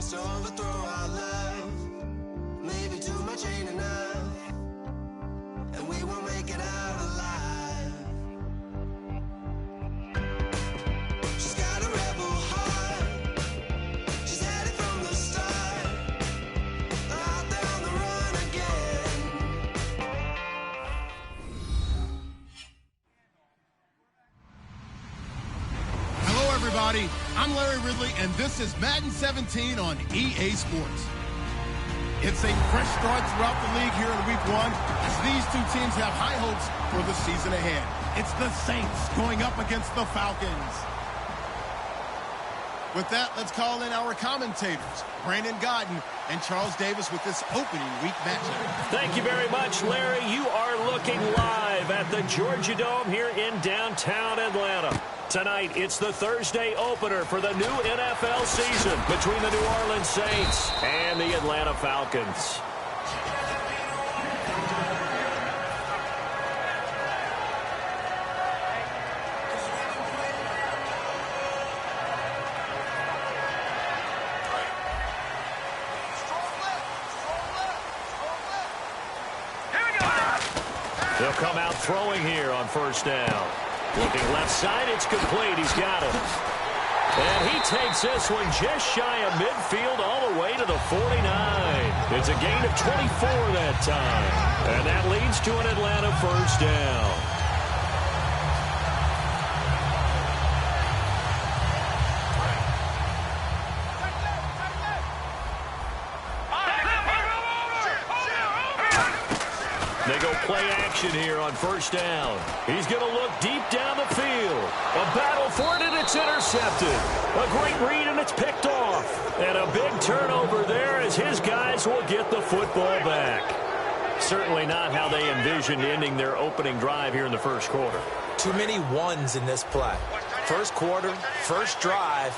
chance to overthrow our love. Maybe too much ain't enough, and we won't make it out alive. She's got a rebel heart, she's had it from the start. They're out there on the run again. Hello everybody, I'm Larry Ridley and this is Madden 17 on EA Sports. It's a fresh start throughout the league here in Week 1 as these two teams have high hopes for the season ahead. It's the Saints going up against the Falcons. With that, let's call in our commentators, Brandon Godden and Charles Davis, with this opening week matchup. Thank you very much, Larry. You are looking live at the Georgia Dome here in downtown Atlanta. Tonight, it's the Thursday opener for the new NFL season between the New Orleans Saints and the Atlanta Falcons. He'll come out throwing here on first down. Looking left side, it's complete. He's got it. And he takes this one just shy of midfield all the way to the 49. It's a gain of 24 that time. And that leads to an Atlanta first down. They go play action here on first down. He's going to look deep down the field. A battle for it, and it's intercepted. A great read, and it's picked off. And a big turnover there as his guys will get the football back. Certainly not how they envisioned ending their opening drive here in the first quarter. Too many ones in this play. First quarter, first drive,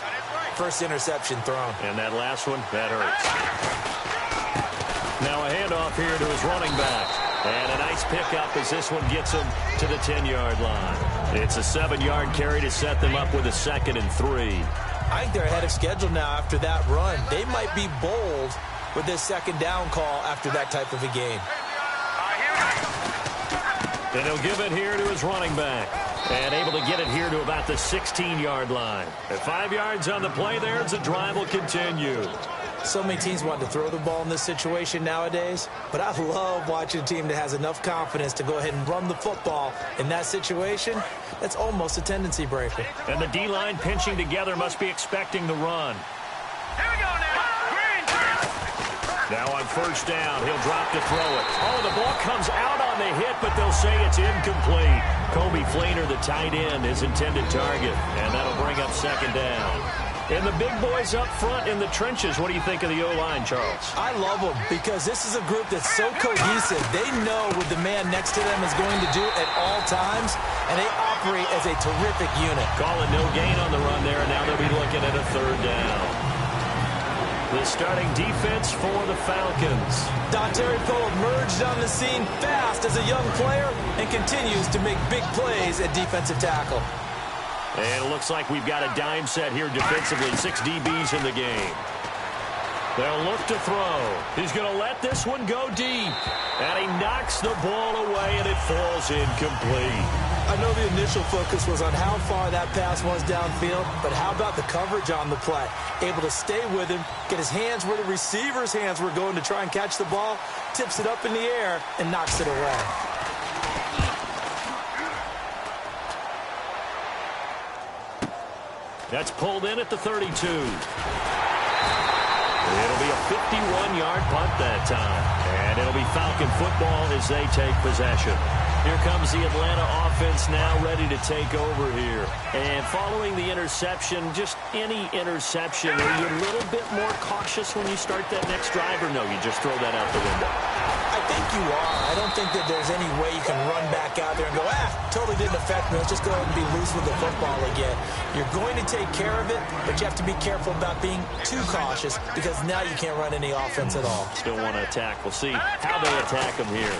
first interception thrown. And that last one, that hurts. Now a handoff here to his running back. And a nice pickup as this one gets him to the 10-yard line. It's a 7-yard carry to set them up with a 2nd and 3. I think they're ahead of schedule now after that run. They might be bold with this second down call after that type of a game. And he'll give it here to his running back. And able to get it here to about the 16-yard line. At 5 yards on the play there, the drive will continue. So many teams want to throw the ball in this situation nowadays, but I love watching a team that has enough confidence to go ahead and run the football in that situation. That's almost a tendency breaker. And the D-line pinching together must be expecting the run. Here we go now. Now on first down, he'll drop to throw it. Oh, the ball comes out on the hit, but they'll say it's incomplete. Kobe Fleener, the tight end, his intended target, and that'll bring up 2nd down. And the big boys up front in the trenches, what do you think of the O-line, Charles? I love them because this is a group that's so cohesive. They know what the man next to them is going to do at all times, and they operate as a terrific unit. Calling no gain on the run there, and now they'll be looking at a 3rd down. The starting defense for the Falcons. Dontari Poe emerged on the scene fast as a young player and continues to make big plays at defensive tackle. And it looks like we've got a dime set here defensively. 6 DBs in the game. They'll look to throw. He's going to let this one go deep. And he knocks the ball away, and it falls incomplete. I know the initial focus was on how far that pass was downfield, but how about the coverage on the play? Able to stay with him, get his hands where the receiver's hands were going to try and catch the ball, tips it up in the air, and knocks it away. That's pulled in at the 32. It'll be a 51-yard punt that time. And it'll be Falcon football as they take possession. Here comes the Atlanta offense now ready to take over here. And following the interception, just any interception, are you a little bit more cautious when you start that next drive, or no, you just throw that out the window? I think you are. I don't think that there's any way you can run back out there and go, totally didn't affect me. Let's just go ahead and be loose with the football again. You're going to take care of it, but you have to be careful about being too cautious because now you can't run any offense at all. Still want to attack. We'll see how they attack them here.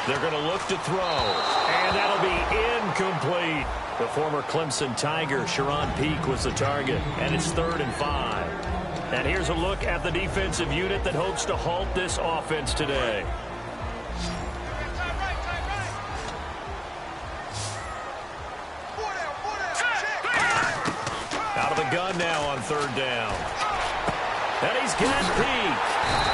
They're going to look to throw, and that'll be incomplete. The former Clemson Tiger, Sharon Peak, was the target, and it's 3rd and 5. And here's a look at the defensive unit that hopes to halt this offense today. Out of the gun now on third down. And he's got Peak.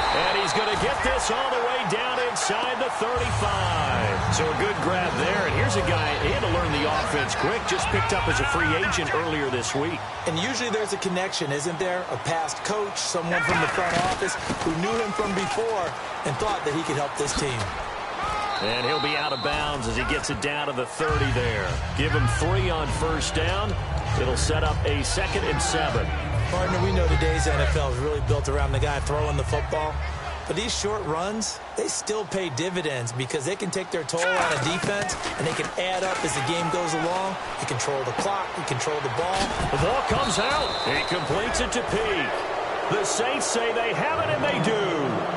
And he's going to get this all the way down inside the 35. So a good grab there. And here's a guy, he had to learn the offense quick, just picked up as a free agent earlier this week. And usually there's a connection, isn't there? A past coach, someone from the front office who knew him from before and thought that he could help this team. And he'll be out of bounds as he gets it down to the 30 there. Give him 3 on first down. It'll set up a 2nd and 7. Partner, we know today's NFL is really built around the guy throwing the football. But these short runs, they still pay dividends because they can take their toll on a defense and they can add up as the game goes along. You control the clock, you control the ball. The ball comes out. He completes it to Peak. The Saints say they have it, and they do.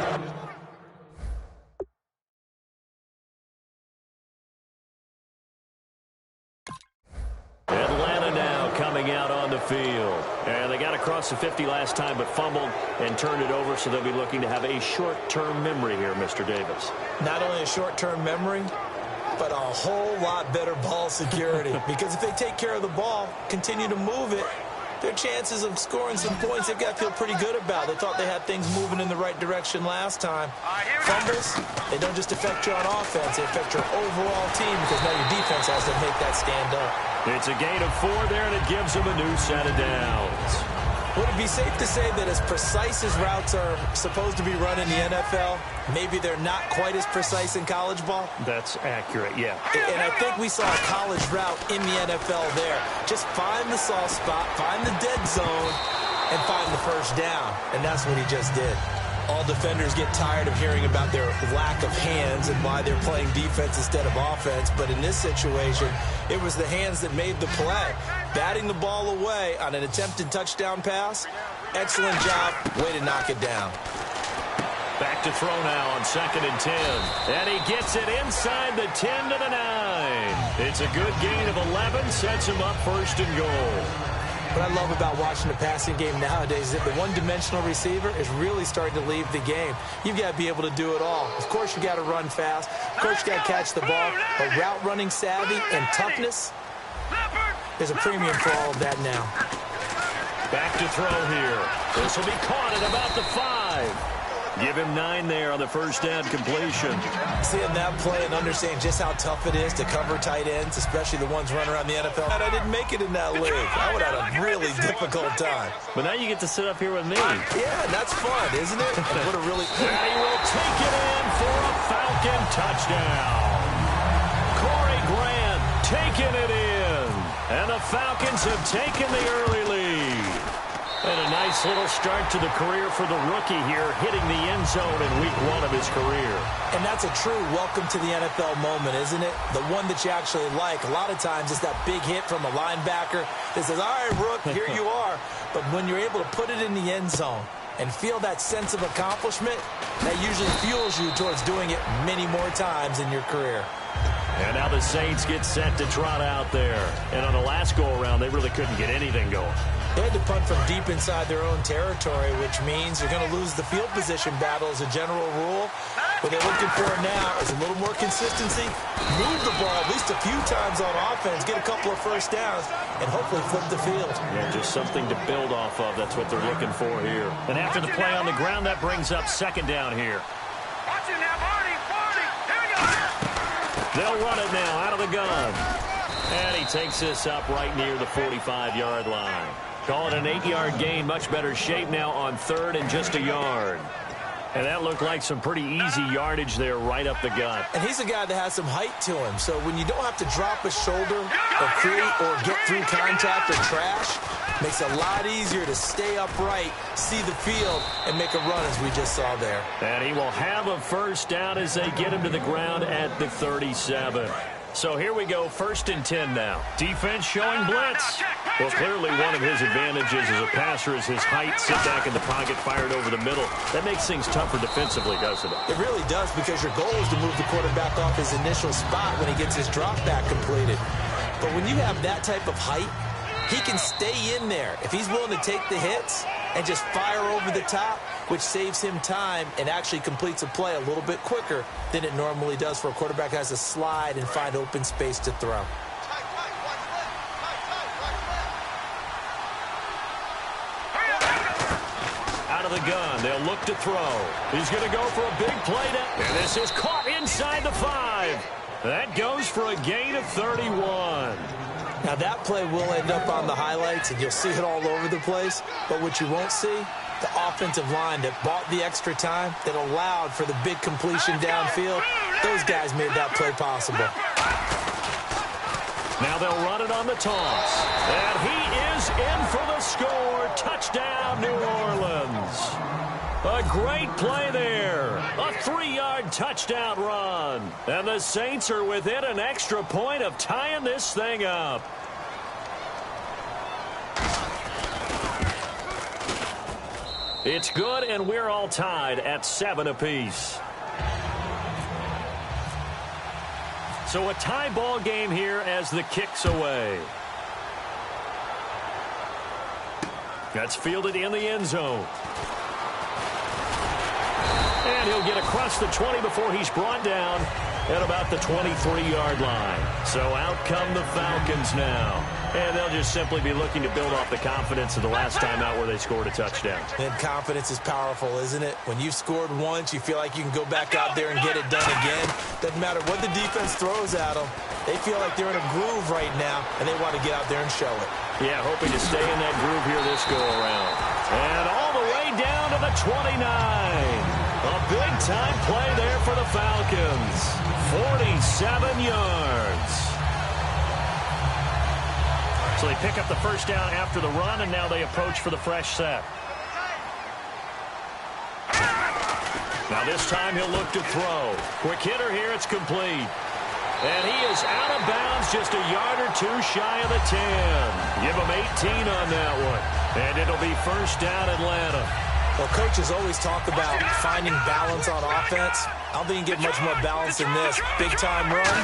Atlanta now coming out on the field. And they got across the 50 last time but fumbled and turned it over, so they'll be looking to have a short-term memory here, Mr. Davis. Not only a short-term memory, but a whole lot better ball security. Because if they take care of the ball, continue to move it, their chances of scoring some points, they've got to feel pretty good about. They thought they had things moving in the right direction last time. Fumbles, they don't just affect you on offense, they affect your overall team because now your defense has to make that stand up. It's a gain of 4 there, and it gives them a new set of downs. Would it be safe to say that as precise as routes are supposed to be run in the NFL, maybe they're not quite as precise in college ball? That's accurate, yeah. And I think we saw a college route in the NFL there. Just find the soft spot, find the dead zone, and find the first down. And that's what he just did. All defenders get tired of hearing about their lack of hands and why they're playing defense instead of offense. But in this situation, it was the hands that made the play. Batting the ball away on an attempted touchdown pass. Excellent job. Way to knock it down. Back to throw now on 2nd and 10. And he gets it inside the 10 to the 9. It's a good gain of 11. Sets him up 1st and goal. What I love about watching the passing game nowadays is that the one-dimensional receiver is really starting to leave the game. You've got to be able to do it all. Of course, you got to run fast. Of course, you got to catch the ball. But route running savvy and toughness, there's a premium for all of that now. Back to throw here. This will be caught at about the 5. Give him 9 there on the first down completion. Seeing that play and understanding just how tough it is to cover tight ends, especially the ones running around the NFL. And I didn't make it in that league. I would have had a really difficult time. But now you get to sit up here with me. Yeah, that's fun, isn't it? And what a really... And he will take it in for a Falcon touchdown. Corey Grant taking it in. And the Falcons have taken the early lead. And a nice little start to the career for the rookie here, hitting the end zone in week 1 of his career. And that's a true welcome to the NFL moment, isn't it? The one that you actually like. A lot of times it's that big hit from a linebacker that says, all right, Rook, here you are. But when you're able to put it in the end zone and feel that sense of accomplishment, that usually fuels you towards doing it many more times in your career. And now the Saints get set to trot out there. And on the last go-around, they really couldn't get anything going. They had to punt from deep inside their own territory, which means you're going to lose the field position battle as a general rule. What they're looking for now is a little more consistency, move the ball at least a few times on offense, get a couple of first downs, and hopefully flip the field. Yeah, just something to build off of. That's what they're looking for here. And after the play on the ground, that brings up 2nd down here. Watch it now, Barney. Here we go. They'll run it now out of the gun. And he takes this up right near the 45-yard line. Call it an 8-yard gain. Much better shape now on 3rd and just a yard. And that looked like some pretty easy yardage there right up the gut. And he's a guy that has some height to him. So when you don't have to drop a shoulder or create or get through contact or trash, makes it a lot easier to stay upright, see the field, and make a run as we just saw there. And he will have a first down as they get him to the ground at the 37. So here we go, 1st and 10 now. Defense showing blitz. Well, clearly one of his advantages as a passer is his height. Sit back in the pocket, fired over the middle. That makes things tougher defensively, doesn't it? It really does, because your goal is to move the quarterback off his initial spot when he gets his drop back completed. But when you have that type of height, he can stay in there. If he's willing to take the hits, and just fire over the top, which saves him time and actually completes a play a little bit quicker than it normally does for a quarterback who has to slide and find open space to throw. Out of the gun, they'll look to throw. He's going to go for a big play down. And this is caught inside the 5. That goes for a gain of 31. Now that play will end up on the highlights, and you'll see it all over the place. But what you won't see, the offensive line that bought the extra time, that allowed for the big completion downfield, those guys made that play possible. Now they'll run it on the toss. And he is in for the score. Touchdown, New Orleans. A great play there. A 3-yard touchdown run. And the Saints are within an extra point of tying this thing up. It's good, and we're all tied at 7 apiece. So a tie ball game here as the kick's away. That's fielded in the end zone. And he'll get across the 20 before he's brought down at about the 23-yard line. So out come the Falcons now. And they'll just simply be looking to build off the confidence of the last time out where they scored a touchdown. And confidence is powerful, isn't it? When you've scored once, you feel like you can go back out there and get it done again. Doesn't matter what the defense throws at them. They feel like they're in a groove right now, and they want to get out there and show it. Yeah, hoping to stay in that groove here this go-around. And all the way down to the 29. A big-time play there for the Falcons. 47 yards. So they pick up the first down after the run, and now they approach for the fresh set. Now this time he'll look to throw. Quick hitter here, it's complete. And he is out of bounds, just a yard or two shy of the 10. Give him 18 on that one. And it'll be first down Atlanta. Well, coaches always talk about finding balance on offense. I don't think you can get much more balance than this. Big-time run,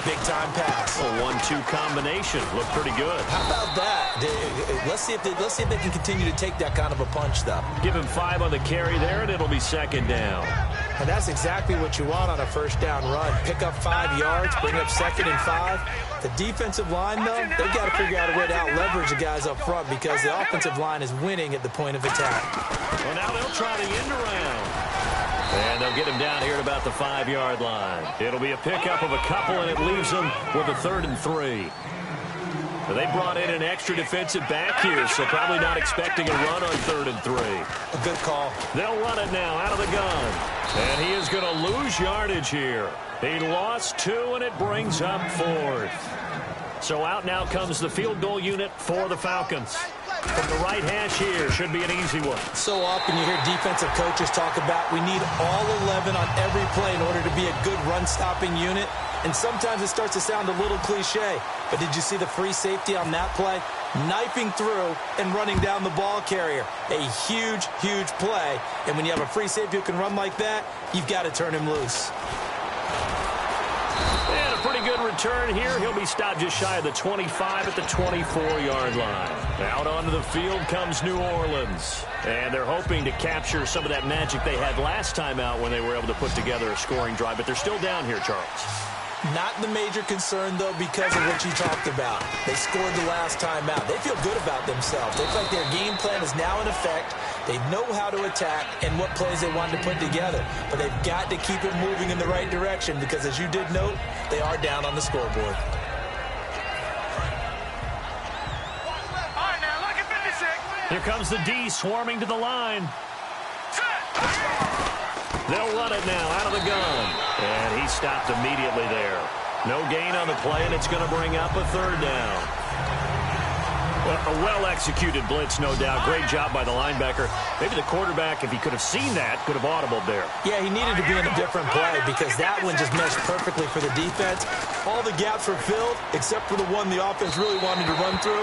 big-time pass. A 1-2 combination. Looked pretty good. How about that? Let's see if they can continue to take that kind of a punch, though. Give him 5 on the carry there, and it'll be second down. And that's exactly what you want on a first down run. Pick up 5 yards, bring up 2nd and 5. The defensive line, though, they've got to figure out a way to out-leverage the guys up front because the offensive line is winning at the point of attack. Well, now they'll try the end around. And they'll get him down here at about the 5-yard line. It'll be a pickup of a couple, and it leaves them with a 3rd and 3. They brought in an extra defensive back here, so probably not expecting a run on 3rd and 3. A good call. They'll run it now out of the gun. And he is going to lose yardage here. He lost 2, and it brings up 4th. So out now comes the field goal unit for the Falcons. From the right hash here, should be an easy one. So often you hear defensive coaches talk about we need all 11 on every play in order to be a good run-stopping unit. And sometimes it starts to sound a little cliche. But did you see the free safety on that play? Knifing through and running down the ball carrier. A huge, huge play. And when you have a free safety who can run like that, you've got to turn him loose. And a pretty good return here. He'll be stopped just shy of the 25 at the 24-yard line. Out onto the field comes New Orleans. And they're hoping to capture some of that magic they had last time out when they were able to put together a scoring drive. But they're still down here, Charles. Not the major concern, though, because of what you talked about. They scored the last time out. They feel good about themselves. They feel like their game plan is now in effect. They know how to attack and what plays they want to put together. But they've got to keep it moving in the right direction because, as you did note, they are down on the scoreboard. All right, now, look at 56. Here comes the D swarming to the line. They'll run it now out of the gun. And he stopped immediately there. No gain on the play, and it's going to bring up a 3rd down. Well, a well-executed blitz, no doubt. Great job by the linebacker. Maybe the quarterback, if he could have seen that, could have audibled there. Yeah, he needed to be in a different play because that one just meshed perfectly for the defense. All the gaps were filled except for the one the offense really wanted to run through,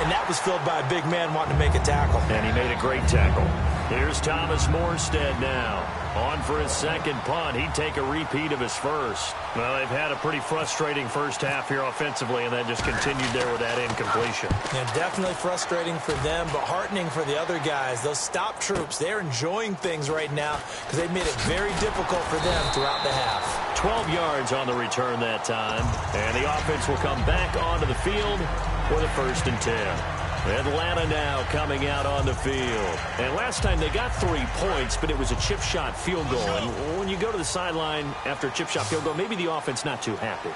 and that was filled by a big man wanting to make a tackle. And he made a great tackle. Here's Thomas Morstead now. On for his second punt. He'd take a repeat of his first. Well, they've had a pretty frustrating first half here offensively, and then just continued there with that incompletion. Yeah, definitely frustrating for them, but heartening for the other guys. Those stop troops, they're enjoying things right now because they've made it very difficult for them throughout the half. 12 yards on the return that time, and the offense will come back onto the field for the 1st and 10. Atlanta now coming out on the field. And last time they got 3 points, but it was a chip shot field goal. And when you go to the sideline after a chip shot field goal, maybe the offense not too happy.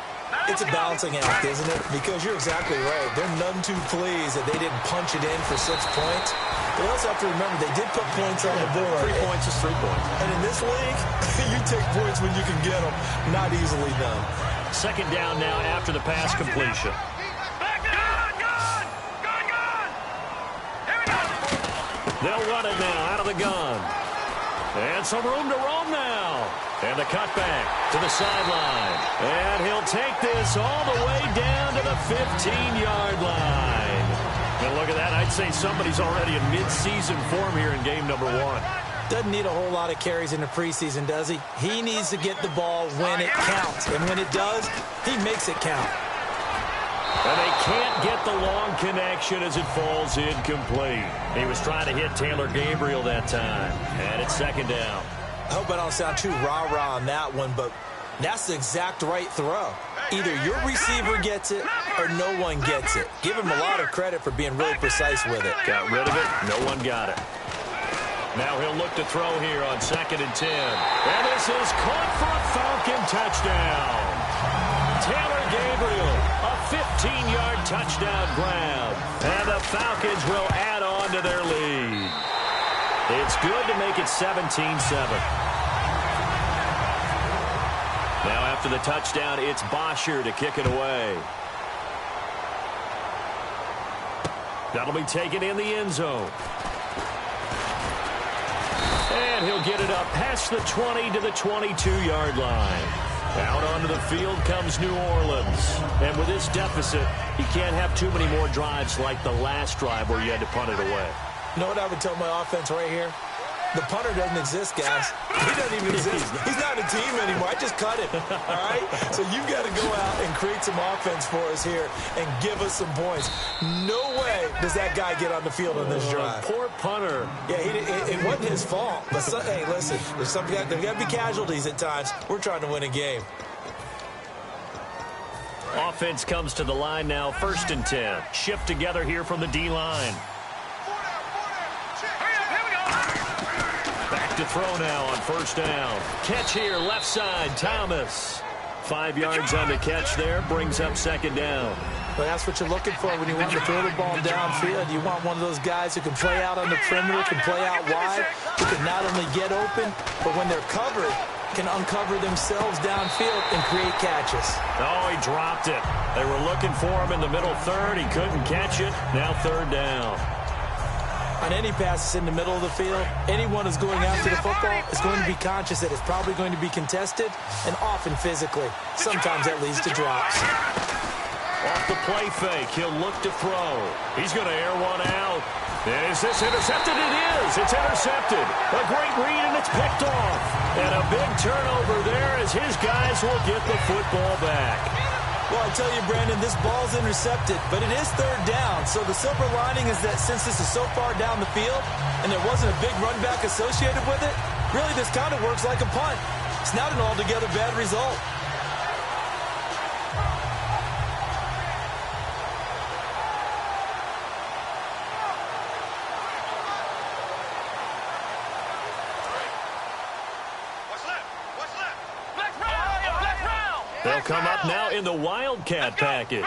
It's a balancing act, isn't it? Because you're exactly right. They're none too pleased that they didn't punch it in for 6 points. But you also have to remember they did put points on the board. 3 points is 3 points. And in this league, you take points when you can get them. Not easily done. Second down now after the pass completion. They'll run it now out of the gun. And some room to roam now. And the cutback to the sideline. And he'll take this all the way down to the 15-yard line. And look at that. I'd say somebody's already in mid-season form here in game number 1. Doesn't need a whole lot of carries in the preseason, does he? He needs to get the ball when it counts. And when it does, he makes it count. And they can't get the long connection as it falls incomplete. He was trying to hit Taylor Gabriel that time. And it's second down. I hope I don't sound too rah-rah on that one, but that's the exact right throw. Either your receiver gets it or no one gets it. Give him a lot of credit for being really precise with it. Got rid of it. No one got it. Now he'll look to throw here on 2nd and 10. And this is caught for a Falcon touchdown. Taylor Gabriel, a 15-yard touchdown grab. And the Falcons will add on to their lead. It's good to make it 17-7. Now after the touchdown, it's Bosher to kick it away. That'll be taken in the end zone. And he'll get it up past the 20 to the 22-yard line. Out onto the field comes New Orleans. And with this deficit, you can't have too many more drives like the last drive where you had to punt it away. You know what I would tell my offense right here? The punter doesn't exist, guys. He doesn't even exist. He's not a team anymore. I just cut it, all right? So you've got to go out and create some offense for us here and give us some points. No way does that guy get on the field on this drive. Poor punter. Yeah, it wasn't his fault. But, hey, listen, there's got to be casualties at times. We're trying to win a game. Offense comes to the line now, 1st and 10. Shift together here from the D-line. To throw now on 1st down. Catch here, left side, Thomas. 5 yards on the catch there, brings up 2nd down. Well, that's what you're looking for when you want to throw the ball downfield. You want one of those guys who can play out on the perimeter, can play out wide, who can not only get open, but when they're covered, can uncover themselves downfield and create catches. Oh, he dropped it. They were looking for him in the middle third. He couldn't catch it. Now 3rd down. On any passes in the middle of the field, anyone who's going after the football is going to be conscious that it's probably going to be contested and often physically. Sometimes that leads to drops. Off the play fake, he'll look to throw. He's going to air one out. And is this intercepted? It is. It's intercepted. A great read, and it's picked off. And a big turnover there as his guys will get the football back. Well, I tell you, Brandon, this ball's intercepted, but it is 3rd down. So the silver lining is that since this is so far down the field and there wasn't a big run back associated with it, really this kind of works like a punt. It's not an altogether bad result. They'll come up now in the Wildcat package.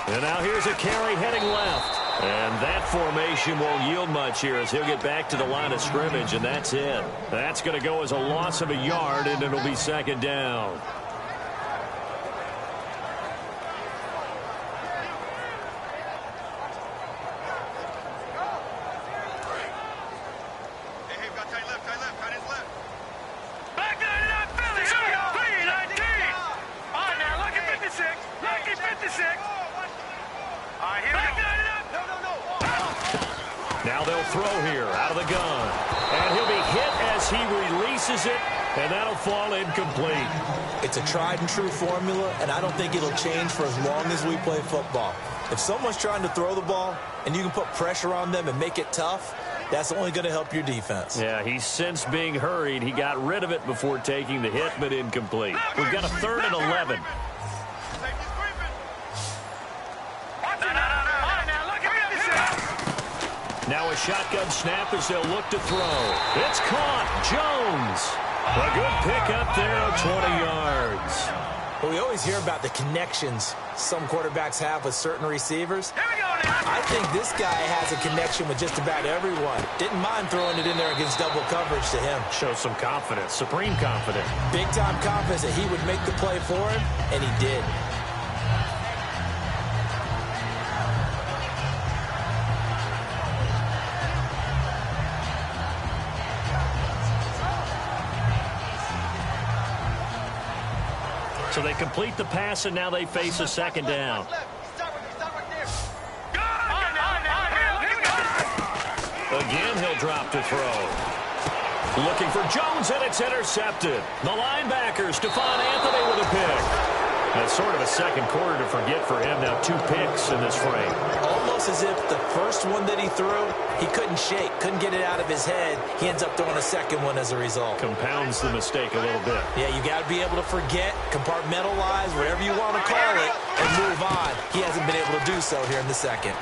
And now here's a carry heading left. And that formation won't yield much here as he'll get back to the line of scrimmage, and that's it. That's going to go as a loss of a yard, and it'll be 2nd down. the gun. And he'll be hit as he releases it, and that'll fall incomplete. It's a tried-and-true formula, and I don't think it'll change for as long as we play football. If someone's trying to throw the ball and you can put pressure on them and make it tough, that's only going to help your defense. Yeah, he's since being hurried. He got rid of it before taking the hit, but incomplete. We've got a 3rd and 11. Now a shotgun snap as they'll look to throw. It's caught. Jones. A good pickup there of 20 yards. Well, we always hear about the connections some quarterbacks have with certain receivers. I think this guy has a connection with just about everyone. Didn't mind throwing it in there against double coverage to him. Shows some confidence, supreme confidence. Big-time confidence that he would make the play for him, and he did. So they complete the pass, and now they face a 2nd down. Again, he'll drop to throw. Looking for Jones, and it's intercepted. The linebacker, Stephon Anthony with a pick. That's sort of a second quarter to forget for him. Now 2 picks in this frame. Almost as if the first one that he threw, he couldn't shake, couldn't get it out of his head. He ends up throwing a second one as a result. Compounds the mistake a little bit. Yeah, you got to be able to forget, compartmentalize, whatever you want to call it, and move on. He hasn't been able to do so here in the second.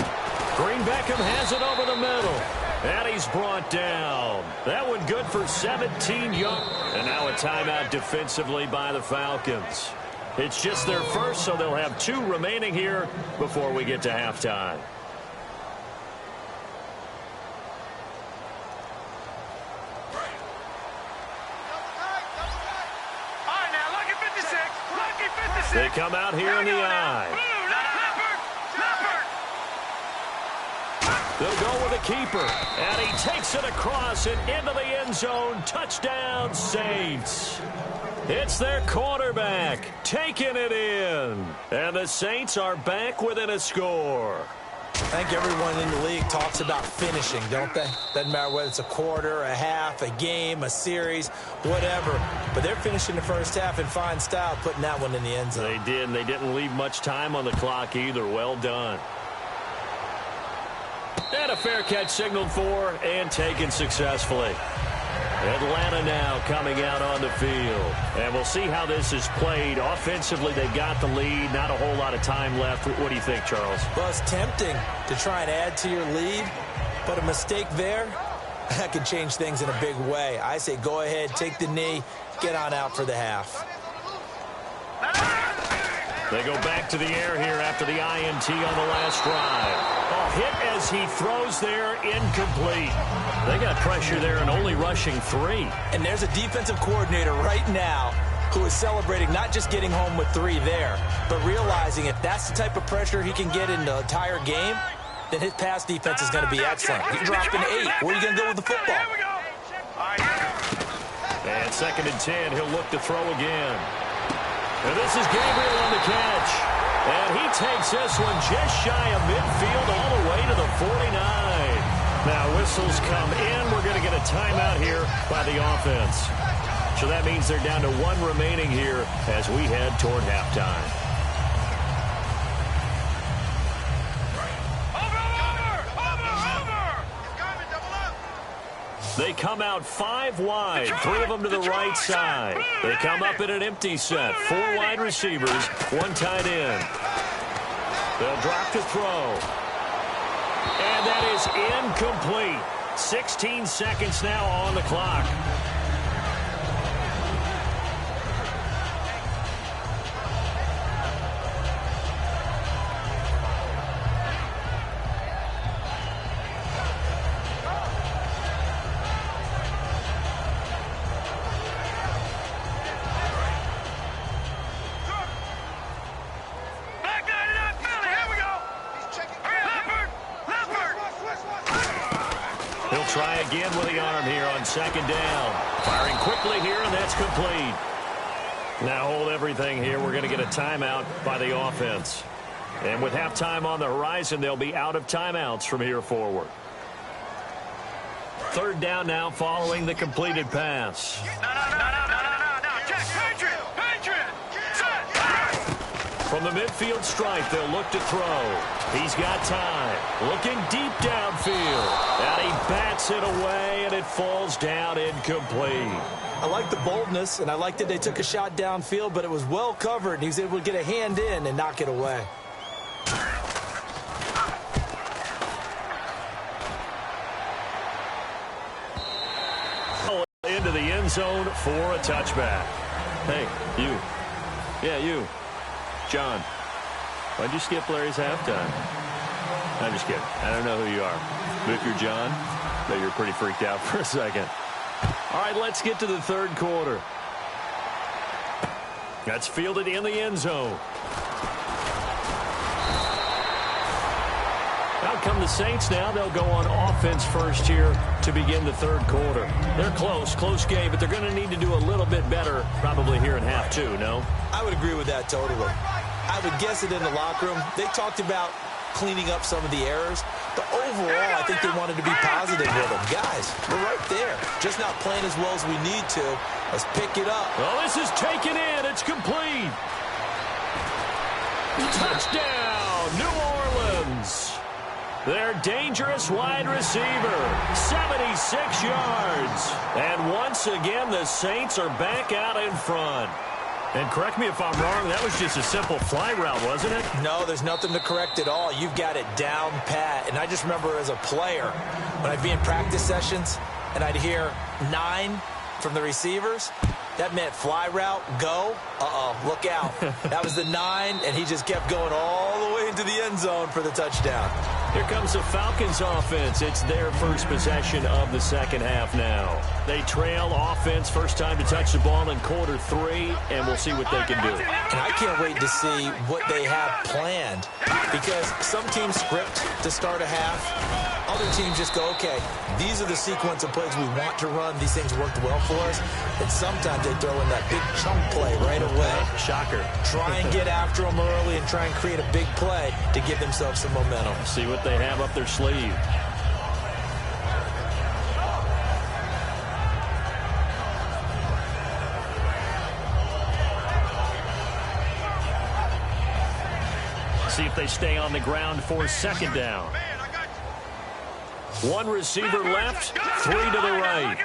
Green Beckham has it over the middle. And he's brought down. That one good for 17 yards. And now a timeout defensively by the Falcons. It's just their first, so they'll have 2 remaining here before we get to halftime. All right, now, lucky 56. Lucky 56. They come out here in the eye. They'll go with a keeper, and he takes it across and into the end zone. Touchdown, Saints. It's their quarterback taking it in. And the Saints are back within a score. I think everyone in the league talks about finishing, don't they? Doesn't matter whether it's a quarter, a half, a game, a series, whatever. But they're finishing the first half in fine style, putting that one in the end zone. They did, and they didn't leave much time on the clock either. Well done. And a fair catch signaled for and taken successfully. Atlanta now coming out on the field. And we'll see how this is played. Offensively, they got the lead. Not a whole lot of time left. What do you think, Charles? Well, it's tempting to try and add to your lead, but a mistake there, that could change things in a big way. I say go ahead, take the knee, get on out for the half. They go back to the air here after the INT on the last drive. Oh, hit as he throws there, incomplete. They got pressure there and only rushing 3. And there's a defensive coordinator right now who is celebrating not just getting home with 3 there, but realizing if that's the type of pressure he can get in the entire game, then his pass defense is going to be excellent. He's dropping 8. Where are you going to go with the football? And 2nd and 10, he'll look to throw again. And this is Gabriel on the catch. And he takes this one just shy of midfield all the way to the 49. Now whistles come in. We're going to get a timeout here by the offense. So that means they're down to 1 remaining here as we head toward halftime. They come out 5 wide, 3 of them to the right side. They come up in an empty set, 4 wide receivers, 1 tight end. They'll drop to throw. And that is incomplete. 16 seconds now on the clock. Try again with the arm here on 2nd down. Firing quickly here, and that's complete. Now hold everything here. We're going to get a timeout by the offense. And with halftime on the horizon, they'll be out of timeouts from here forward. Third down now following the completed pass. No. Check. Patriot. Set. From the midfield stripe, they'll look to throw. He's got time. Looking deep downfield. And he bats it away, and it falls down incomplete. I like the boldness, and I like that they took a shot downfield, but it was well covered, and he was able to get a hand in and knock it away. Into the end zone for a touchback. Hey, you. Yeah, you. John, why'd you skip Larry's halftime? I'm just kidding. I don't know who you are. But if you're John, bet you're pretty freaked out for a second. All right, let's get to the third quarter. That's fielded in the end zone. Out come the Saints now. They'll go on offense first here to begin the third quarter. They're close game, but they're going to need to do a little bit better probably here in half two, no? I would agree with that totally. I would guess it in the locker room. They talked about cleaning up some of the errors, but overall, I think they wanted to be positive with them. Guys, we're right there. Just not playing as well as we need to. Let's pick it up. Well, this is taken in. It's complete. Touchdown, New Orleans. Their dangerous wide receiver, 76 yards. And once again, the Saints are back out in front. And correct me if I'm wrong, that was just a simple fly route, wasn't it? No, there's nothing to correct at all. You've got it down pat. And I just remember as a player, when I'd be in practice sessions and I'd hear 9 from the receivers, that meant fly route, go. Look out. That was the 9, and he just kept going all the way into the end zone for the touchdown. Here comes the Falcons offense. It's their first possession of the second half now. They trail offense, first time to touch the ball in quarter 3, and we'll see what they can do. And I can't wait to see what they have planned, because some teams script to start a half. Other teams just go, okay, these are the sequence of plays we want to run. These things worked well for us. And sometimes they throw in that big chunk play right away. Shocker. Try and get after them early and try and create a big play to give themselves some momentum. See what they have up their sleeve. See if they stay on the ground for second down. One receiver left, 3 to the right.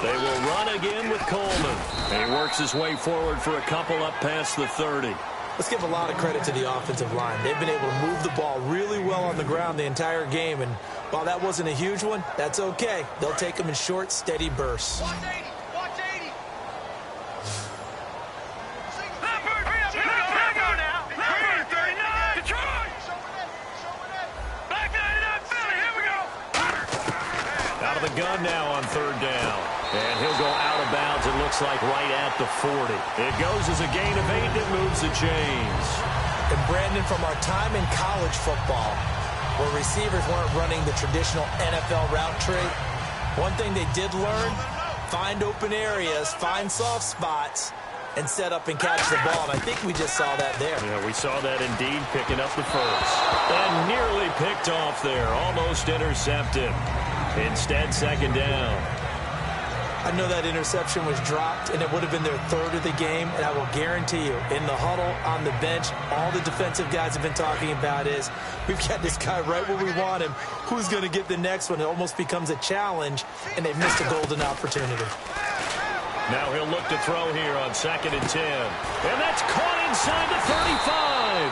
They will run again with Coleman. And he works his way forward for a couple up past the 30. Let's give a lot of credit to the offensive line. They've been able to move the ball really well on the ground the entire game. And while that wasn't a huge one, that's okay. They'll take them in short, steady bursts. Watch 80. Out of the gun now on third down. And he'll go out of bounds, it looks like, right at the 40. It goes as a gain of 8 that moves the chains. And Brandon, from our time in college football, where receivers weren't running the traditional NFL route tree, one thing they did learn, find open areas, find soft spots, and set up and catch the ball. And I think we just saw that there. Yeah, we saw that indeed, picking up the first. And nearly picked off there, almost intercepted. Instead, second down. I know that interception was dropped, and it would have been their third of the game, and I will guarantee you, in the huddle, on the bench, all the defensive guys have been talking about is, we've got this guy right where we want him. Who's going to get the next one? It almost becomes a challenge, and they've missed a golden opportunity. Now he'll look to throw here on 2nd and 10. And that's caught inside the 35.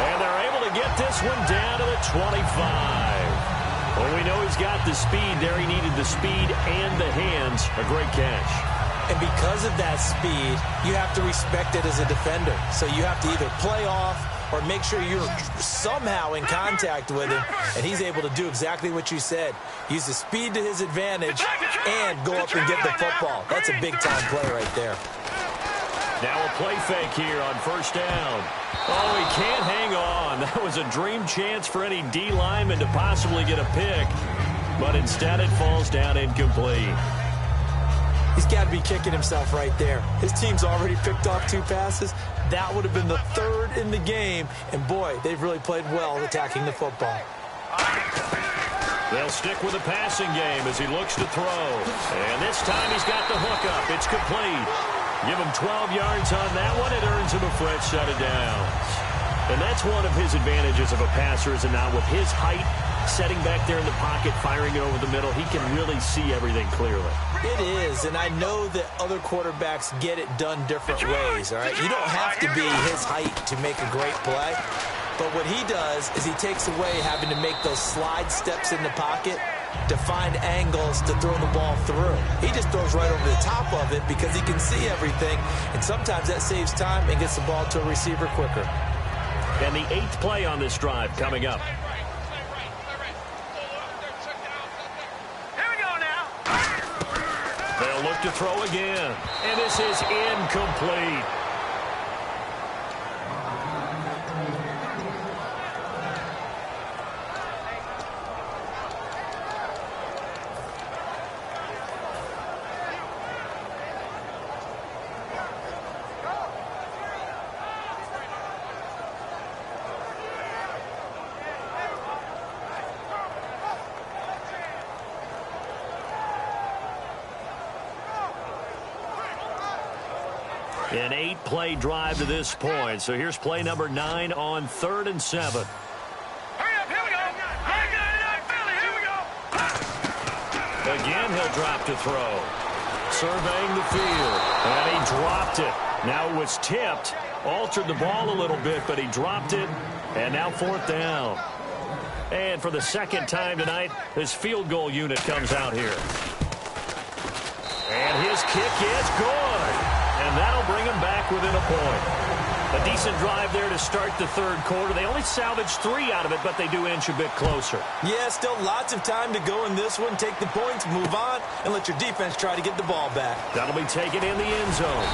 And they're able to get this one down to the 25. Well, we know he's got the speed there. He needed the speed and the hands. A great catch. And because of that speed, you have to respect it as a defender. So you have to either play off or make sure you're somehow in contact with him. And he's able to do exactly what you said. Use the speed to his advantage and go up and get the football. That's a big-time play right there. Now a play fake here on first down. Oh, he can't hang on. That was a dream chance for any D lineman to possibly get a pick. But instead it falls down incomplete. He's got to be kicking himself right there. His team's already picked off 2 passes. That would have been the 3rd in the game. And, boy, they've really played well attacking the football. They'll stick with the passing game as he looks to throw. And this time he's got the hook up. It's complete. Give him 12 yards on that one. It earns him a fresh set of downs. And that's one of his advantages of a passer, is now with his height, setting back there in the pocket, firing it over the middle, he can really see everything clearly. It is, and I know that other quarterbacks get it done different ways, all right? You don't have to be his height to make a great play, but what he does is he takes away having to make those slide steps in the pocket to find angles to throw the ball through. He just throws right over the top of it because he can see everything, and sometimes that saves time and gets the ball to a receiver quicker. And the 8th play on this drive coming up. Here we go now. They'll look to throw again, and this is incomplete. An 8-play drive to this point. So here's play number 9 on 3rd and 7. Hurry up, here we go. Philly, here we go. Again, he'll drop to throw. Surveying the field. And he dropped it. Now it was tipped. Altered the ball a little bit, but he dropped it. And now 4th down. And for the second time tonight, his field goal unit comes out here. And his kick is good. And that'll bring him back within a point. A decent drive there to start the 3rd quarter. They only salvaged 3 out of it, but they do inch a bit closer. Yeah, still lots of time to go in this one. Take the points, move on, and let your defense try to get the ball back. That'll be taken in the end zone.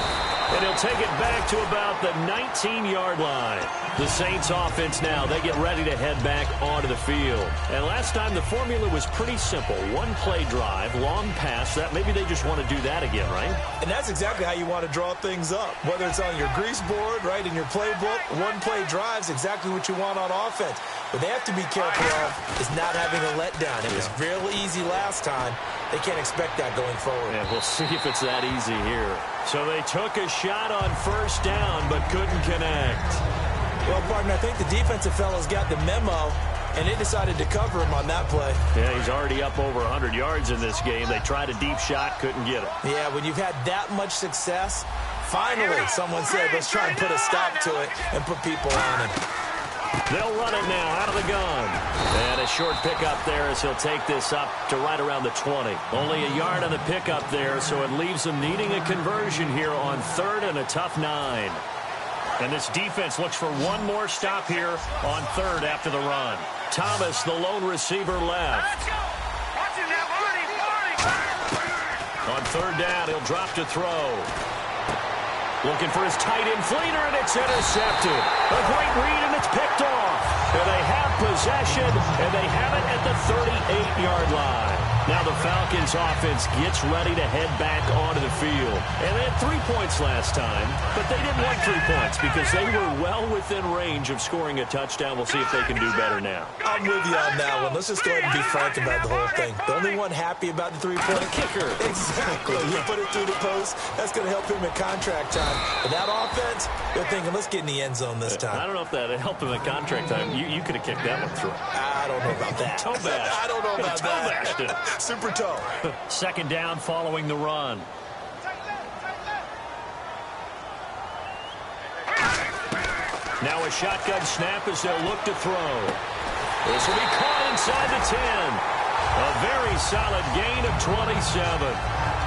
And he'll take it back to about the 19-yard line. The Saints offense now, they get ready to head back onto the field. And last time the formula was pretty simple. 1-play drive, long pass. That maybe they just want to do that again, right? And that's exactly how you want to draw things up. Whether it's on your grease board, right, in your playbook, 1-play drives exactly what you want on offense. What they have to be careful of is not having a letdown. It was real easy last time. They can't expect that going forward. Yeah, we'll see if it's that easy here. So they took a shot on 1st down, but couldn't connect. Well, partner, I think the defensive fellas got the memo, and they decided to cover him on that play. Yeah, he's already up over 100 yards in this game. They tried a deep shot, couldn't get it. Yeah, when you've had that much success, finally someone said, let's try and put a stop to it and put people on him. They'll run it now out of the gun. And a short pickup there as he'll take this up to right around the 20. Only a yard on the pickup there, so it leaves them needing a conversion here on 3rd and a tough 9. And this defense looks for one more stop here on 3rd after the run. Thomas, the lone receiver, left. Let's go. Watch it now, Marty. On 3rd down, he'll drop to throw. Looking for his tight end fleeter, and it's intercepted. A great read, and it's picked off. And they have possession, and they have it at the 38-yard line. Now the Falcons offense gets ready to head back onto the field. And they had 3 points last time, but they didn't want 3 points because they were well within range of scoring a touchdown. We'll see if they can do better now. I'm with you on that one. Let's just go ahead and be frank about the whole thing. The only one happy about the 3-point kicker. Exactly. You put it through the post. That's going to help him in contract time. But that offense, they're thinking, let's get in the end zone this time. I don't know if that helped him in contract time. You could have kicked that one through. I don't know about that. Toe bash. I don't know about Toe that. Super toe. 2nd down following the run. Now a shotgun snap as they'll look to throw. This will be caught inside the 10. A very solid gain of 27.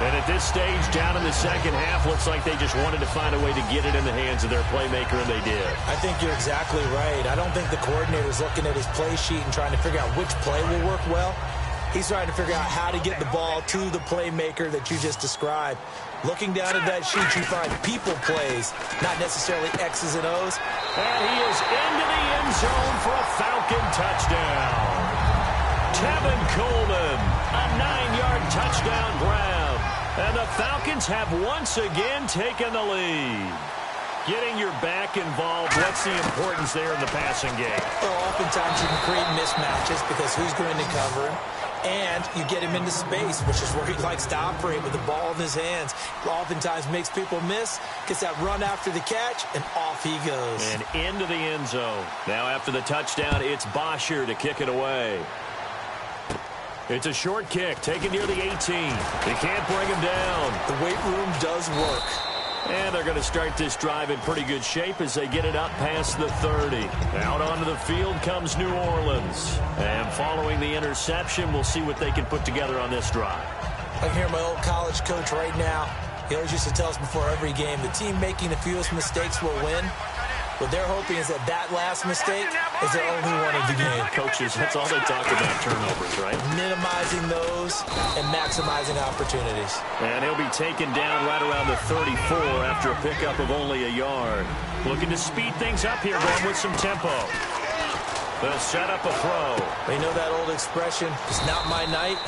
And at this stage, down in the second half, looks like they just wanted to find a way to get it in the hands of their playmaker, and they did. I think you're exactly right. I don't think the coordinator's looking at his play sheet and trying to figure out which play will work well. He's trying to figure out how to get the ball to the playmaker that you just described. Looking down at that sheet, you find people plays, not necessarily X's and O's. And he is into the end zone for a Falcon touchdown. Tevin Coleman, a 9-yard touchdown grab. And the Falcons have once again taken the lead. Getting your back involved, what's the importance there in the passing game? Well, oftentimes you can create mismatches because who's going to cover him? and you get him into space, which is where he likes to operate with the ball in his hands. Oftentimes makes people miss, gets that run after the catch, and off he goes. And into the end zone. Now after the touchdown, it's Bosher to kick it away. It's a short kick, taken near the 18. They can't bring him down. The weight room does work. And they're going to start this drive in pretty good shape as they get it up past the 30. Out onto the field comes New Orleans. And following the interception, we'll see what they can put together on this drive. I can hear my old college coach right now. He always used to tell us before every game, the team making the fewest mistakes will win. What they're hoping is that last mistake is their only one of the game. Coaches, that's all they talk about, turnovers, right? Minimizing those and maximizing opportunities. And he'll be taken down right around the 34 after a pickup of only a yard. Looking to speed things up here, going with some tempo. They'll set up a throw. You know that old expression, it's not my night?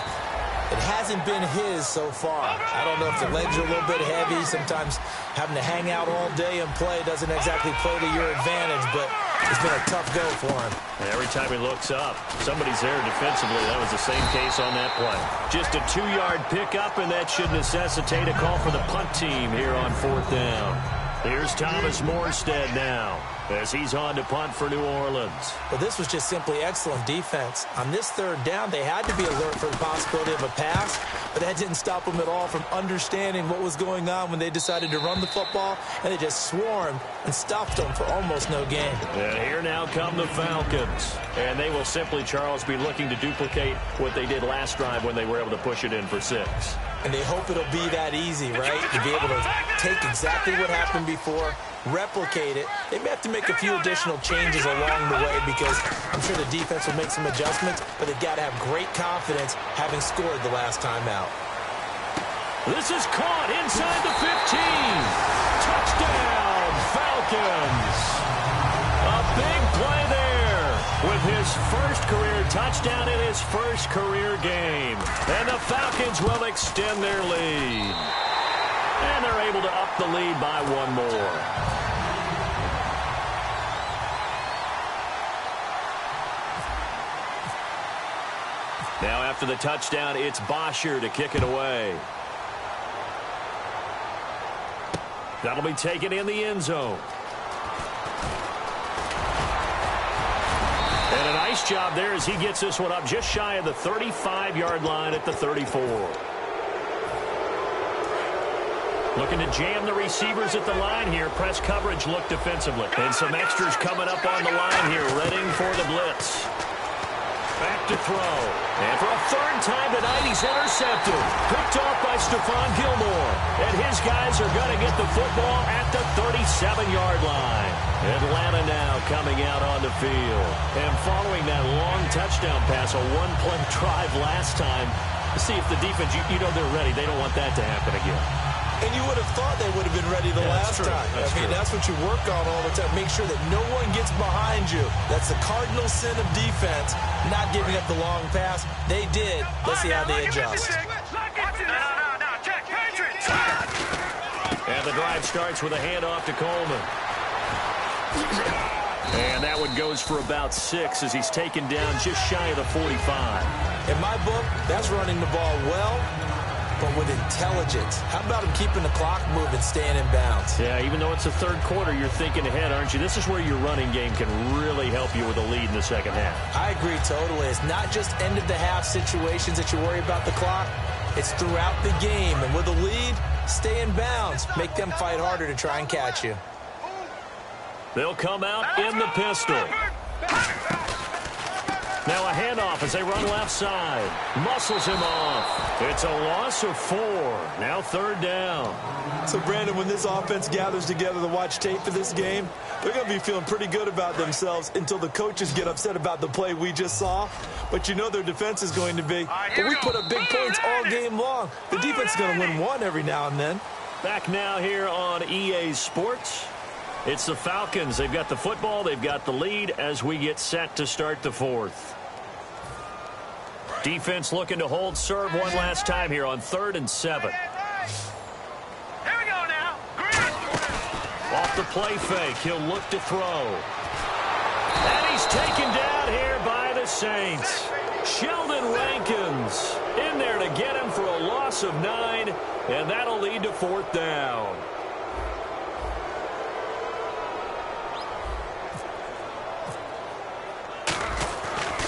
It hasn't been his so far. I don't know if the legs are a little bit heavy. Sometimes having to hang out all day and play doesn't exactly play to your advantage, but it's been a tough go for him. And every time he looks up, somebody's there defensively. That was the same case on that play. Just a 2-yard pickup, and that should necessitate a call for the punt team here on 4th down. Here's Thomas Morstead now, as he's on to punt for New Orleans. Well, this was just simply excellent defense. On this 3rd down, they had to be alert for the possibility of a pass, but that didn't stop them at all from understanding what was going on when they decided to run the football, and they just swarmed and stuffed them for almost no gain. And here now come the Falcons. And they will simply, Charles, be looking to duplicate what they did last drive when they were able to push it in for 6. And they hope it'll be that easy, right? To be able to take exactly what happened before, replicate it. They may have to make a few additional changes along the way because I'm sure the defense will make some adjustments, but they've got to have great confidence having scored the last time out. This is caught inside the 15. Touchdown, Falcons. A big play there with his first career touchdown in his first career game. And the Falcons will extend their lead. And they're able to up the lead by 1 more. Now after the touchdown, it's Bosher to kick it away. That'll be taken in the end zone. And a nice job there as he gets this one up just shy of the 35-yard line at the 34. Looking to jam the receivers at the line here. Press coverage look defensively. And some extras coming up on the line here, readying for the blitz. Back to throw. And for a 3rd time tonight, he's intercepted. Picked off by Stephon Gilmore. And his guys are going to get the football at the 37-yard line. Atlanta now coming out on the field. And following that long touchdown pass, a 1-play drive last time, to see if the defense, you know they're ready. They don't want that to happen again. And you would have thought they would have been ready the last time. That's what you work on all the time. Make sure that no one gets behind you. That's the cardinal sin of defense, not giving up the long pass. They did. Let's see how they adjust. And the drive starts with a handoff to Coleman. And that one goes for about 6 as he's taken down just shy of the 45. In my book, that's running the ball well, but with intelligence. How about him keeping the clock moving, staying in bounds? Yeah, even though it's the 3rd quarter, you're thinking ahead, aren't you? This is where your running game can really help you with a lead in the 2nd half. I agree totally. It's not just end-of-the-half situations that you worry about the clock. It's throughout the game. And with a lead, stay in bounds. Make them fight harder to try and catch you. They'll come out in the pistol. Now a handoff as they run left side. Muscles him off. It's a loss of 4. Now 3rd down. So, Brandon, when this offense gathers together to watch tape for this game, they're going to be feeling pretty good about themselves until the coaches get upset about the play we just saw. But you know their defense is going to be. But we put up big points all game long. The defense is going to win one every now and then. Back now here on EA Sports. It's the Falcons. They've got the football. They've got the lead as we get set to start the 4th. Defense looking to hold serve one last time here on 3rd and 7. Here we go now. Off the play fake, he'll look to throw. And he's taken down here by the Saints. Sheldon Rankins in there to get him for a loss of 9, and that'll lead to 4th down.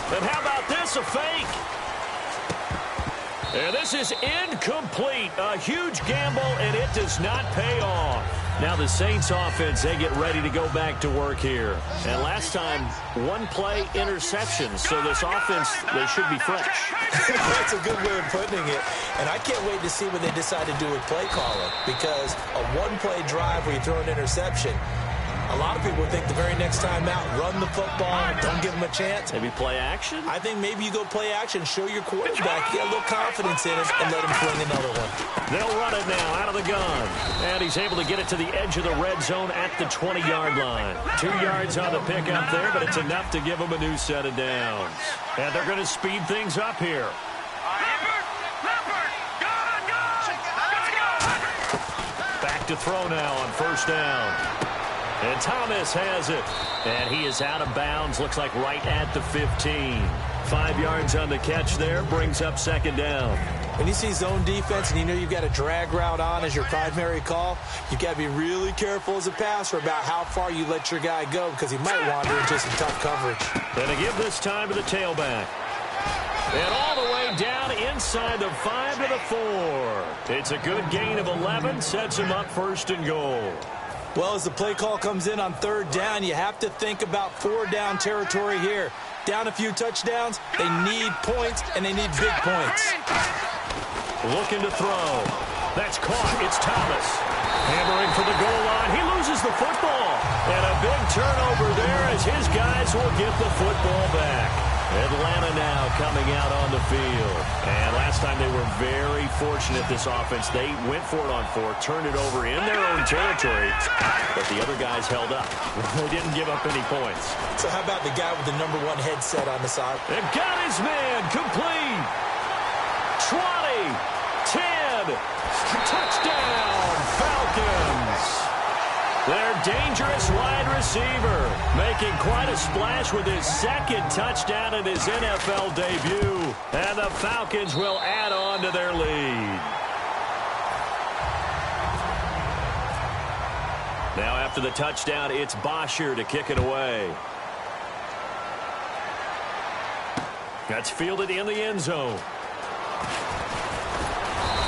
And how about this, a fake? And this is incomplete. A huge gamble, and it does not pay off. Now the Saints offense, they get ready to go back to work here. And last time, one play interception. So this offense, they should be fresh. That's a good way of putting it. And I can't wait to see what they decide to do with play calling. Because a one-play drive where you throw an interception, a lot of people think the very next time out, run the football, don't give them a chance. Maybe play action? I think maybe you go play action, show your quarterback, get a little confidence in him, and let him fling another one. They'll run it now out of the gun. And he's able to get it to the edge of the red zone at the 20-yard line. 2 yards on the pickup there, but it's enough to give him a new set of downs. And they're going to speed things up here. Back to throw now on 1st down. And Thomas has it. And he is out of bounds. Looks like right at the 15. 5 yards on the catch there. Brings up 2nd down. When you see zone defense and you know you've got a drag route on as your primary call, you've got to be really careful as a passer about how far you let your guy go because he might wander into some tough coverage. And to give this time to the tailback. And all the way down inside the 5 to the 4. It's a good gain of 11. Sets him up 1st and goal. Well, as the play call comes in on 3rd down, you have to think about 4-down territory here. Down a few touchdowns, they need points, and they need big points. Looking to throw. That's caught. It's Thomas. Hammering for the goal line. He loses the football. And a big turnover there as his guys will get the football back. Atlanta now coming out on the field. And last time they were very fortunate, this offense. They went for it on 4, turned it over in their own territory, but the other guys held up. They didn't give up any points. So how about the guy with the number 1 headset on the side? And got his man complete. 20, 10, touchdown, Falcons. Their dangerous wide receiver making quite a splash with his 2nd touchdown in his NFL debut. And the Falcons will add on to their lead. Now after the touchdown, it's Bosher to kick it away. That's fielded in the end zone.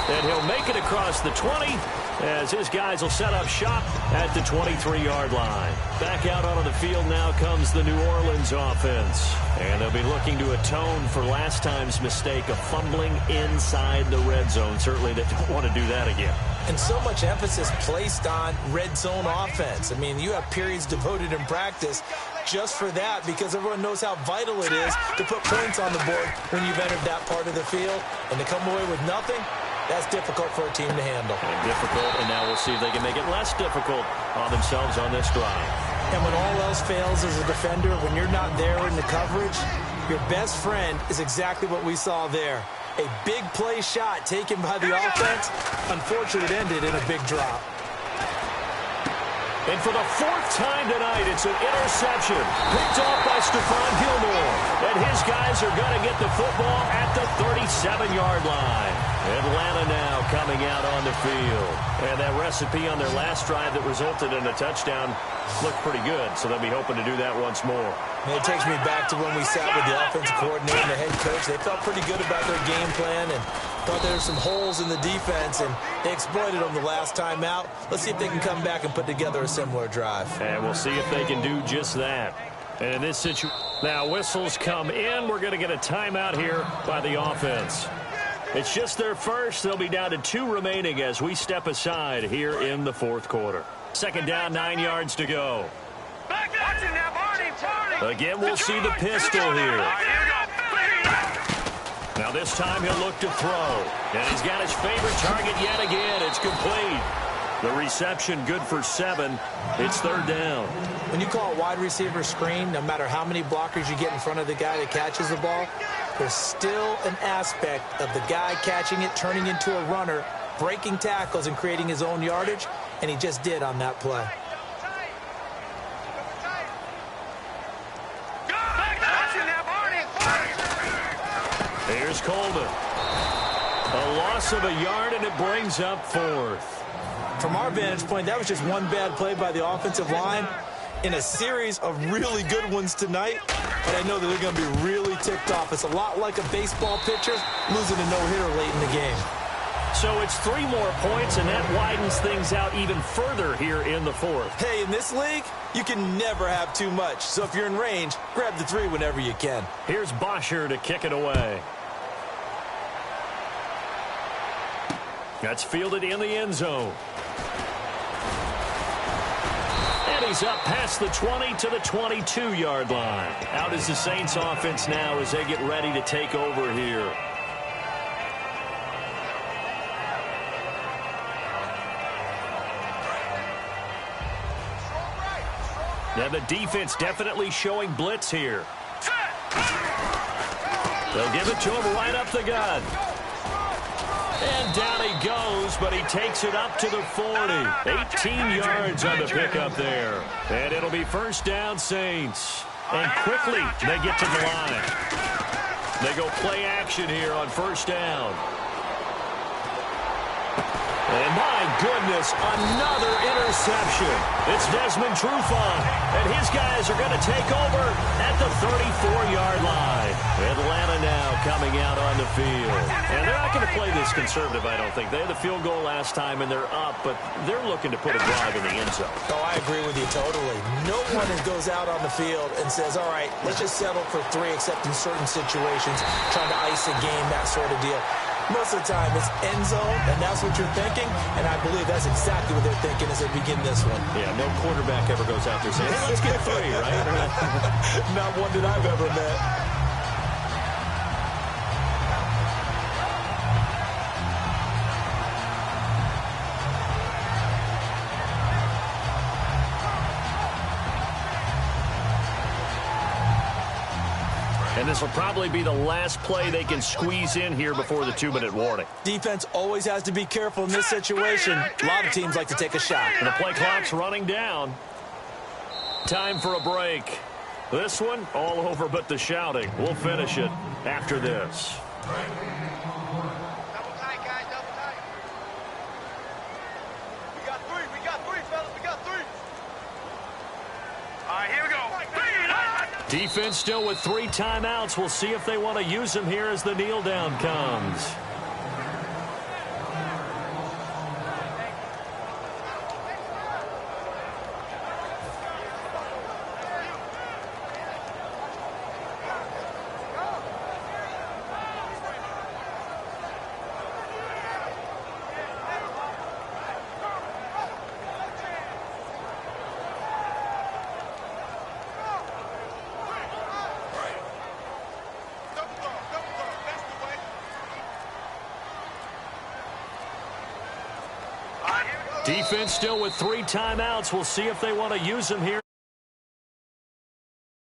And he'll make it across the 20 as his guys will set up shop at the 23-yard line. Back out onto the field now comes the New Orleans offense. And they'll be looking to atone for last time's mistake of fumbling inside the red zone. Certainly they don't want to do that again. And so much emphasis placed on red zone offense. I mean, you have periods devoted in practice just for that because everyone knows how vital it is to put points on the board when you've entered that part of the field. And to come away with nothing, that's difficult for a team to handle. And difficult, and now we'll see if they can make it less difficult on themselves on this drive. And when all else fails as a defender, when you're not there in the coverage, your best friend is exactly what we saw there. A big play shot taken by the offense. Unfortunately, it ended in a big drop. And for the 4th time tonight, it's an interception. Picked off by Stephon Gilmore. And his guys are going to get the football at the 37-yard line. Atlanta now coming out on the field. And that recipe on their last drive that resulted in a touchdown looked pretty good, so they'll be hoping to do that once more. And it takes me back to when we sat with the offensive coordinator and the head coach. They felt pretty good about their game plan and thought there were some holes in the defense, and they exploited them the last time out. Let's see if they can come back and put together a similar drive. And we'll see if they can do just that. And in this situation, now whistles come in. We're going to get a timeout here by the offense. It's just their first. They'll be down to 2 remaining as we step aside here in the 4th quarter. 2nd down, 9 yards to go. Again, we'll see the pistol here. Now this time he'll look to throw. And he's got his favorite target yet again. It's complete. The reception good for 7. It's 3rd down. When you call a wide receiver screen, no matter how many blockers you get in front of the guy that catches the ball, there's still an aspect of the guy catching it, turning into a runner, breaking tackles and creating his own yardage, and he just did on that play. is Coleman. A loss of a yard, and it brings up 4th. From our vantage point, that was just one bad play by the offensive line in a series of really good ones tonight. And I know that they're going to be really ticked off. It's a lot like a baseball pitcher losing a no-hitter late in the game. So it's 3 more points, and that widens things out even further here in the 4th. Hey, in this league, you can never have too much. So if you're in range, grab the 3 whenever you can. Here's Bosher to kick it away. That's fielded in the end zone. And he's up past the 20 to the 22-yard line. Out is the Saints offense now as they get ready to take over here. Now the defense definitely showing blitz here. They'll give it to him right up the gut. And down he goes, but he takes it up to the 40. 18 yards on the pickup there. And it'll be first down, Saints. And quickly they get to the line. They go play action here on first down. And my goodness, another interception. It's Desmond Trufant, and his guys are going to take over at the 34-yard line. Atlanta now coming out on the field. And they're not going to play this conservative, I don't think. They had the field goal last time, and they're up, but they're looking to put a drive in the end zone. Oh, I agree with you totally. No one goes out on the field and says, all right, let's just settle for 3, except in certain situations, trying to ice a game, that sort of deal. Most of the time, it's end zone, and that's what you're thinking, and I believe that's exactly what they're thinking as they begin this one. Yeah, no quarterback ever goes out there saying, hey, let's get 3, right? Not one that I've ever met. And this will probably be the last play they can squeeze in here before the 2-minute warning. Defense always has to be careful in this situation. A lot of teams like to take a shot. And the play clock's running down. Time for a break. This one, all over but the shouting. We'll finish it after this. Double tight, guys, double tight. We got 3, fellas, we got 3. All right, here we go. Defense still with 3 timeouts. We'll see if they want to use them here as the kneel down comes. Defense still with 3 timeouts. We'll see if they want to use them here.